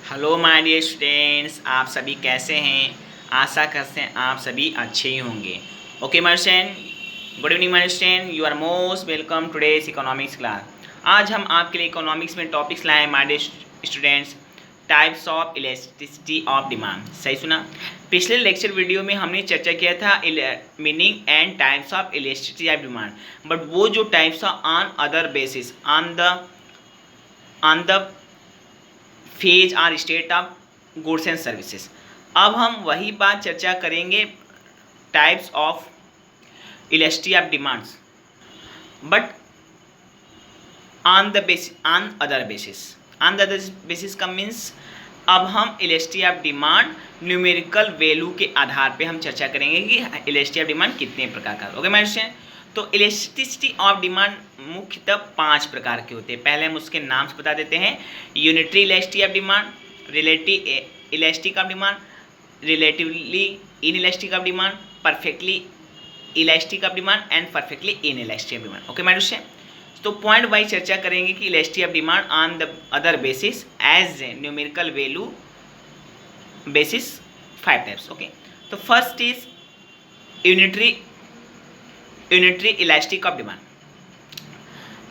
Hello my dear students, आप सभी कैसे हैं। आशा करते हैं आप सभी अच्छे ही होंगे। Okay my student, good evening my student, you are most welcome today's economics class. आज हम आपके लिए इकोनॉमिक्स में टॉपिक्स लाए my dear students. Types of elasticity of demand. सही सुना। पिछले लेक्चर वीडियो में हमने चर्चा किया था meaning and types of elasticity of demand, but वो जो types of on other basis on the phase or state of goods and services. अब हम वही बात चर्चा करेंगे types of elasticity of demands, but on the basis on other basis का means अब हम elasticity of demand numerical value के आधार पे हम चर्चा करेंगे कि इलेस्टिसिटी ऑफ डिमांड कितने प्रकार का। ओके माय स्टूडेंट, तो इलेस्टिसिटी ऑफ डिमांड मुख्यतः 5 प्रकार के होते हैं। पहले हम उसके नाम से बता देते हैं। Unitary elasticity of demand, relative elastic of demand, relatively inelastic of demand, perfectly elastic of demand and perfectly inelastic of demand. Okay my student, तो पॉइंट वाइज चर्चा करेंगे कि elasticity of demand on the other basis as numerical value basis 5 types. Okay, तो first is unitary elastic of demand.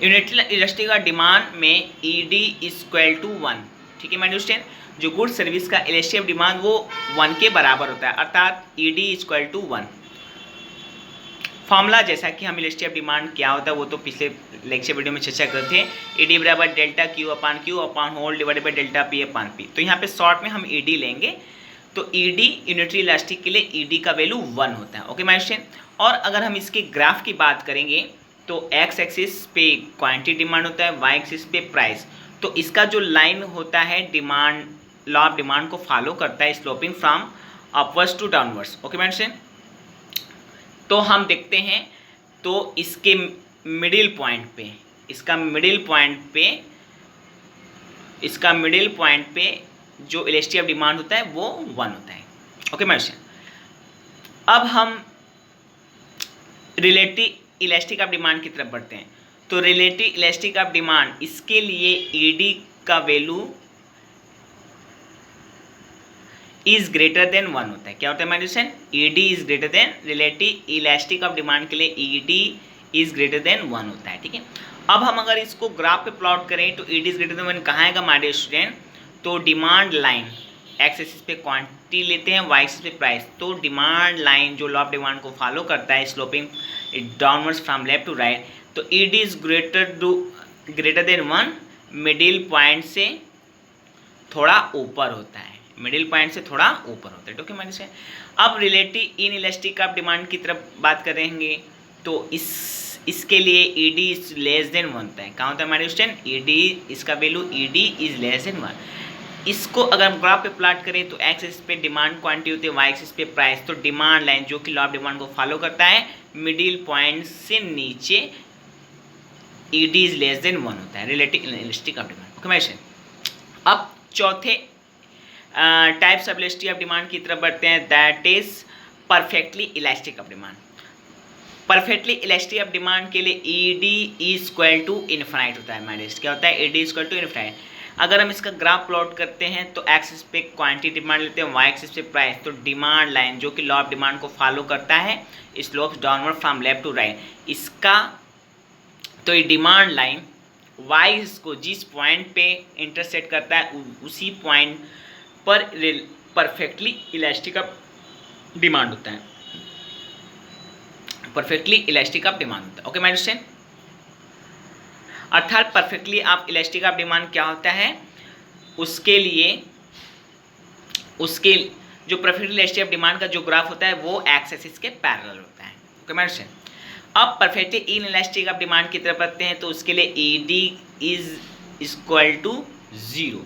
Unitary elastic of demand में ED equal to 1। ठीक है my student, जो good service का elasticity of demand वो 1 के बराबर होता है, अर्थात ईडी इक्वल टू 1। फॉर्मूला जैसा कि हम इलास्टिसिटी ऑफ डिमांड क्या होता है वो तो पिछले लेक्चर वीडियो में चर्चा करते हैं। ईडी बराबर delta Q upon whole divided by delta P upon P. तो यहाँ पे शॉर्ट में हम ईडी लेंगे, तो ईडी यूनिटरी इलास्टिक के लिए ईडी का वैल्यू 1 होता है। ओके माय स्टूडेंट, और अगर हम इसके ग्राफ की बात करेंगे तो एक्स एक्सिस पे क्वांटिटी डिमांड होता है, वाई एक्सिस पे प्राइस। तो इसका जो लाइन होता है डिमांड लॉ ऑफ डिमांड को फॉलो करता है, sloping from upwards to downwards. Okay my student, तो हम देखते हैं तो इसके मिडिल पॉइंट पे जो इलास्टिसिटी ऑफ डिमांड होता है वो 1 होता है। ओके माय स्टूडेंट, अब हम रिलेटिव इलास्टिक ऑफ डिमांड की तरफ बढ़ते हैं। तो रिलेटिव इलास्टिक ऑफ डिमांड, इसके लिए ईडी का वैल्यू इज ग्रेटर देन 1 होता है। क्या होता है my student? ED is greater then, relative elastic of demand के लिए ईडी इज ग्रेटर देन 1 होता है। ठीक है, अब हम अगर इसको ग्राफ पे प्लॉट करें तो ईडी इज ग्रेटर देन 1 कहाँ आएगा माय स्टूडेंट? तो डिमांड लाइन एक्स एक्सिस पे क्वांटिटी लेते हैं, वाई एक्सिस पे प्राइस। तो डिमांड लाइन जो लॉ ऑफ डिमांड को फॉलो करता है, sloping downwards from left to right, तो ED is greater than 1 middle point से थोड़ा ऊपर होता है, ओके माइनस से। अब relative inelastic of demand की तरफ बात करेंगे तो इसके लिए ईडी इज लेस देन 1 होता है। कहाँ होता है हमारे स्टूडेंट? ईडी, इसका value ED is less than 1। इसको अगर हम ग्राफ पे प्लॉट करें तो एक्स एक्सिस पे डिमांड क्वांटिटी होती है, वाई एक्सिस पे प्राइस। तो डिमांड लाइन जो कि लॉ ऑफ डिमांड को फॉलो करता है, मिडिल पॉइंट से नीचे ईडी इज लेस देन 1 होता है, relative elastic of demand. Okay my student, अब चौथे types of elasticity of demand की तरफ बढ़ते हैं, that is perfectly elastic of demand. Perfectly elastic of demand के लिए ED is equal to infinite होता है हमारे। क्या होता है? ED is equal to infinite. अगर हम इसका ग्राफ प्लॉट करते हैं तो एक्सिस पे क्वांटिटी डिमांड लेते हैं, वाई एक्सिस पे प्राइस। तो डिमांड लाइन जो कि लॉ ऑफ डिमांड को फॉलो करता है, slopes downward from left to right. इसका तो ये डिमांड लाइन वाई को जिस पॉइंट पे इंटरसेक्ट करता है उसी पॉइंट पर परफेक्टली इलास्टिक ऑफ डिमांड होता है, परफेक्टली इलास्टिक ऑफ डिमांड होता है। ओके माय स्टूडेंट, अर्थात perfectly of elastic of demand क्या होता है, उसके जो परफेक्टली इलास्टिक ऑफ डिमांड का जो ग्राफ होता है वो एक्स एक्सिस के पैरेलल होता है। ओके माय स्टूडेंट, अब perfectly inelastic of demand की तरफ बढ़ते हैं तो उसके लिए ED is equal to 0।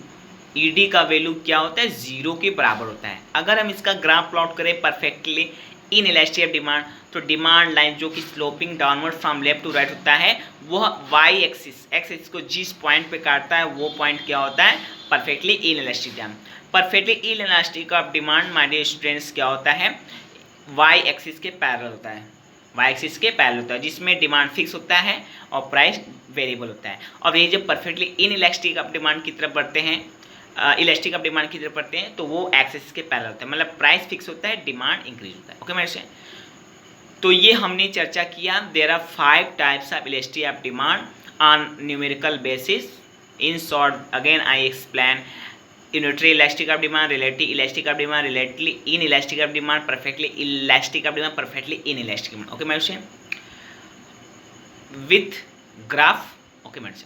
ED का वैल्यू क्या होता है? 0 के बराबर होता है। अगर हम इसका ग्राफ प्लॉट करें perfectly inelastic of demand, तो डिमांड लाइन जो कि sloping downward from left to right होता है, वह वाई एक्सिस एक्सिस को जिस पॉइंट पे काटता है वो पॉइंट क्या होता है? Perfectly inelastic demand. Perfectly inelastic of demand my dear students क्या होता है? वाई एक्सिस के पैरेलल होता है, जिसमें डिमांड फिक्स होता है और प्राइस वेरिएबल होता है। और ये जब perfectly inelastic of demand की तरफ बढ़ते हैं इलास्टिक ऑफ डिमांड की तरफ पढ़ते हैं तो वो एक्सिस के पैरेलल होता है, मतलब प्राइस फिक्स होता है, डिमांड इंक्रीज होता है। ओके मेरे से, तो ये हमने चर्चा किया। There are 5 types of elastic of demand on numerical basis. In short again I explain unitary elastic of demand, relative elastic of demand, relatively inelastic of demand, perfectly elastic of demand, perfectly inelastic demand. Okay मेरे से, with graph. Okay मेरे से,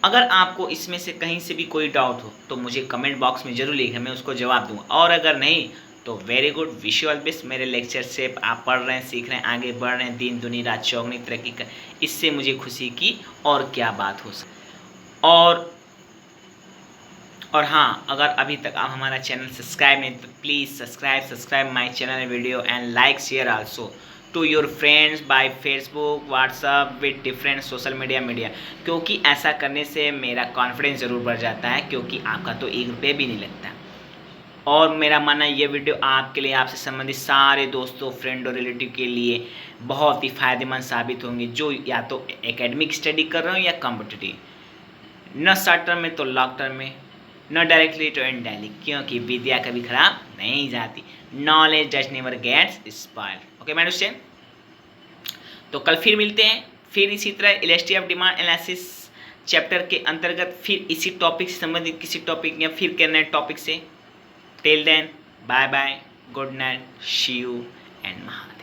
अगर आपको इसमें से कहीं से भी कोई डाउट हो तो मुझे कमेंट बॉक्स में जरूर लिखें, मैं उसको जवाब दूंगा। और अगर नहीं तो very good, wish you all best. मेरे लेक्चर से आप पढ़ रहे हैं, सीख रहे हैं, आगे बढ़ रहे हैं, दिन दुनी रात चौगनी तरक्की कर, इससे मुझे खुशी की और क्या बात हो सकती। और हाँ, अगर अभी तक आप हमारा चैनल सब्सक्राइब नहीं तो please subscribe my channel video and like share also to your friends by Facebook WhatsApp with different social media, क्योंकि ऐसा करने से मेरा कॉन्फिडेंस ज़रूर बढ़ जाता है, क्योंकि आपका तो 1 रुपये भी नहीं लगता। और मेरा मानना ये वीडियो आपके लिए, आपसे संबंधित सारे दोस्तों, फ्रेंड और रिलेटिव के लिए बहुत ही फ़ायदेमंद साबित होंगे, जो या तो एकेडमिक स्टडी कर रहे हो या कॉम्पिटिटिव, न शॉर्ट टर्म में तो लॉन्ग टर्म में, न डायरेक्टली तो इनडायरेक्टली, क्योंकि विद्या कभी खराब नहीं जाती। Knowledge does never gets spoiled. Okay man stand, तो कल फिर मिलते हैं, फिर इसी तरह elastic of demand analysis chapter के अंतर्गत फिर इसी टॉपिक से संबंधित किसी टॉपिक या फिर के नए टॉपिक से। Till then bye bye, good night, see you and Maharaj.